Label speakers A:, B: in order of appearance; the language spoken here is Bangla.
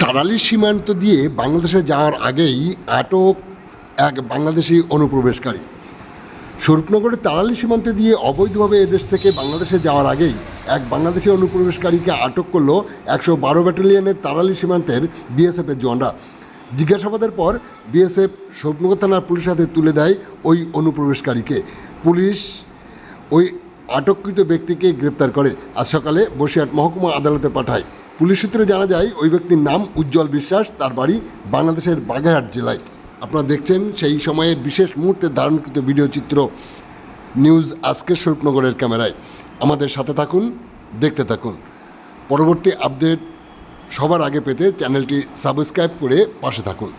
A: তারালি সীমান্ত দিয়ে বাংলাদেশে যাওয়ার আগেই আটক এক বাংলাদেশি অনুপ্রবেশকারী। স্বরূপনগরের তারালি সীমান্তে দিয়ে অবৈধভাবে এদেশ থেকে বাংলাদেশে যাওয়ার আগেই এক বাংলাদেশি অনুপ্রবেশকারীকে আটক করল 112 ব্যাটালিয়নের তারালি সীমান্তের বিএসএফের জওয়ানরা। জিজ্ঞাসাবাদের পর বিএসএফ স্বরূপনগর থানার পুলিশের হাতে তুলে দেয় ওই অনুপ্রবেশকারীকে। পুলিশ ওই আটককৃত ব্যক্তিকে গ্রেপ্তার করে আজ সকালে বসিরহাট মহকুমা আদালতে পাঠায়। পুলিশ সূত্রে জানা যায় ওই ব্যক্তির নাম উজ্জ্বল বিশ্বাস, তার বাড়ি বাংলাদেশের বাগেরহাট জেলায়। আপনারা দেখছেন সেই সময়ের বিশেষ মুহূর্তে ধারণকৃত ভিডিও চিত্র নিউজ আজকের স্বরূপনগরের ক্যামেরায়। আমাদের সাথে থাকুন, দেখতে থাকুন। পরবর্তী আপডেট সবার আগে পেতে চ্যানেলটি সাবস্ক্রাইব করে পাশে থাকুন।